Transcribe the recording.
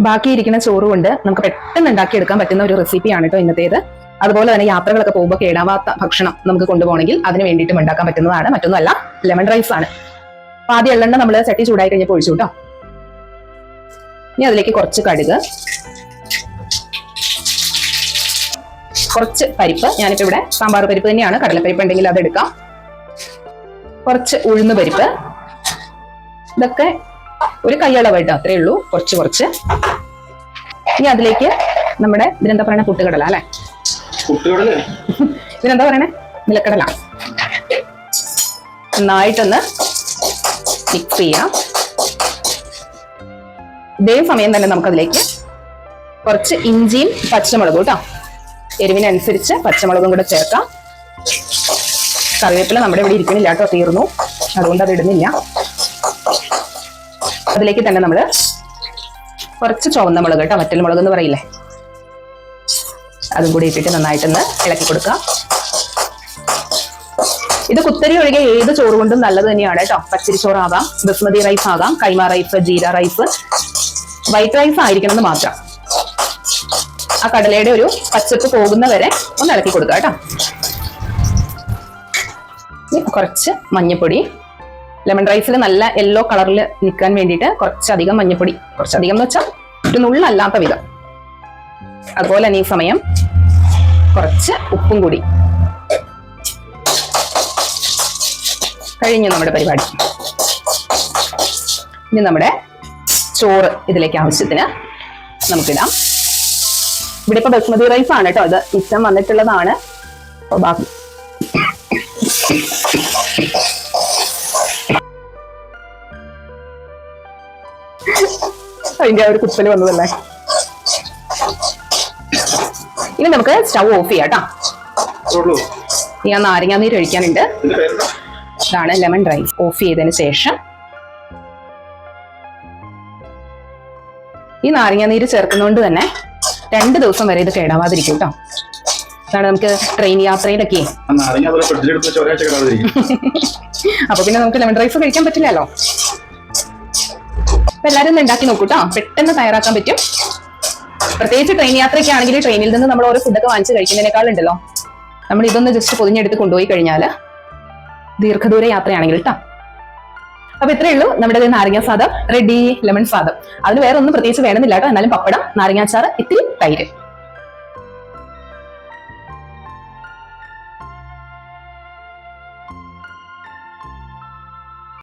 ബാക്കിയിരിക്കുന്ന ചോറ് കൊണ്ട് നമുക്ക് പെട്ടെന്ന് ഉണ്ടാക്കിയെടുക്കാൻ പറ്റുന്ന ഒരു റെസിപ്പിയാണ് കേട്ടോ ഇന്നത്തേത്. അതുപോലെ തന്നെ യാത്രകളൊക്കെ പോകുമ്പോൾ കേടാവാത്ത ഭക്ഷണം നമുക്ക് കൊണ്ടുപോകണമെങ്കിൽ അതിന് വേണ്ടിയിട്ടും ഉണ്ടാക്കാൻ പറ്റുന്നതാണ്. മറ്റൊന്നുമല്ല, ലെമൺ റൈസ് ആണ്. അപ്പൊ ആദ്യം എള്ളെണ്ണ നമ്മൾ ചട്ടി ചൂടായി കഴിഞ്ഞപ്പോൾ ഒഴിച്ചു കേട്ടോ. ഇനി അതിലേക്ക് കുറച്ച് കടുക്, കുറച്ച് പരിപ്പ്. ഞാനിപ്പോ ഇവിടെ സാമ്പാർ പരിപ്പ് തന്നെയാണ്, കടലപ്പരിപ്പ് ഉണ്ടെങ്കിൽ അതെടുക്കാം. കുറച്ച് ഉഴുന്ന് പരിപ്പ്. ഇതൊക്കെ ഒരു കൈയളവായിട്ട് അത്രേ ഉള്ളൂ, കുറച്ച്. ഇനി അതിലേക്ക് നമ്മുടെ ഇതിനെന്താ പറയണേ, പുട്ടുകടല അല്ലെ, ഇതിനെന്താ പറയണേ, നിലക്കടല. നന്നായിട്ടൊന്ന് മിക്സ് ചെയ്യാം. ഇതേ സമയം തന്നെ നമുക്കതിലേക്ക് കുറച്ച് ഇഞ്ചിയും പച്ചമുളകും കേട്ടോ, എരിവിനനുസരിച്ച് പച്ചമുളകും കൂടെ ചേർക്കാം. കറിവേപ്പില നമ്മുടെ ഇവിടെ ഇരിക്കണില്ല കേട്ടോ, തീർന്നു, അതുകൊണ്ട് അത് ഇടുന്നില്ല. അതിലേക്ക് തന്നെ നമ്മൾ കുറച്ച് ചുവന്ന മുളക് കേട്ടോ, വറ്റൽ മുളക് എന്ന് പറയില്ലേ, അതും കൂടി ഇട്ടിട്ട് നന്നായിട്ടൊന്ന് ഇളക്കി കൊടുക്കാം. ഇത് കുത്തരി ഒഴികെ ഏത് ചോറ് കൊണ്ടും നല്ലത് തന്നെയാണ് കേട്ടോ. പച്ചരി ചോറാകാം, ബസ്മതി റൈസ് ആകാം, kaima rice, jeera rice, white rice ആയിരിക്കണം എന്ന് മാത്രം. ആ കടലയുടെ ഒരു പച്ചപ്പ് പോകുന്ന വരെ ഒന്ന് ഇളക്കി കൊടുക്കുക കേട്ടോ. കുറച്ച് മഞ്ഞപ്പൊടി, ലെമൺ റൈസിൽ നല്ല യെല്ലോ കളറിൽ നിൽക്കാൻ വേണ്ടിയിട്ട് കുറച്ചധികം മഞ്ഞപ്പൊടി, കുറച്ചധികം എന്ന് വെച്ചാൽ ഒരു നുള്ളല്ലാത്ത വിധം. അതുപോലെ തന്നെ ഈ സമയം കുറച്ച് ഉപ്പും കൂടി. കഴിഞ്ഞു നമ്മുടെ പരിപാടി. ഇനി നമ്മുടെ ചോറ് ഇതിലേക്ക് ആവശ്യത്തിന് നമുക്കിടാം. ഇവിടെ ഇപ്പൊ ബസ്മതി റൈസ് ആണ് കേട്ടോ, ഇത് മിച്ചം വന്നിട്ടുള്ളതാണ്. ബാക്കി അതിന്റെ ആ ഒരു കുത്തല് വന്നതല്ലേ. ഇനി നമുക്ക് സ്റ്റൗ ഓഫ് ചെയ്യാം കേട്ടോ. ഞാൻ നാരങ്ങാ നീര് ഒഴിക്കാനുണ്ട്. ഇതാണ് ലെമൺ റൈസ്. ഓഫ് ചെയ്തതിന് ശേഷം ഈ നാരങ്ങാ നീര് ചേർക്കുന്നതുകൊണ്ട് തന്നെ 2 ദിവസം വരെ ഇത് കേടാവാതിരിക്കും കേട്ടോ. അതാണ് നമുക്ക് ട്രെയിൻ യാത്രയിലൊക്കെ അപ്പൊ പിന്നെ നമുക്ക് ലെമൺ റൈസ് കഴിക്കാൻ പറ്റില്ലല്ലോ. അപ്പൊ എല്ലാരും ഒന്ന് ഉണ്ടാക്കി നോക്കൂട്ടോ, പെട്ടെന്ന് തയ്യാറാക്കാൻ പറ്റും. പ്രത്യേകിച്ച് ട്രെയിൻ യാത്രയൊക്കെ ആണെങ്കിൽ ട്രെയിനിൽ നിന്ന് നമ്മൾ ഓരോ ഫുഡൊക്കെ വാങ്ങിച്ച് കഴിക്കുന്നതിനേക്കാളുണ്ടല്ലോ, നമ്മൾ ഇതൊന്ന് ജസ്റ്റ് പൊതിഞ്ഞെടുത്ത് കൊണ്ടുപോയി കഴിഞ്ഞാൽ ദീർഘദൂര യാത്രയാണെങ്കിൽ കേട്ടോ. അപ്പൊ ഇത്രയേ ഉള്ളൂ നമ്മുടെ നാരങ്ങാ സാദം റെഡി, ലെമൺ സാദം. അതിന് വേറെ ഒന്നും പ്രത്യേകിച്ച് വേണമെന്നില്ല കേട്ടോ. എന്നാലും പപ്പടം, നാരങ്ങാച്ചാറ്, ഇത്തിരി തൈര്.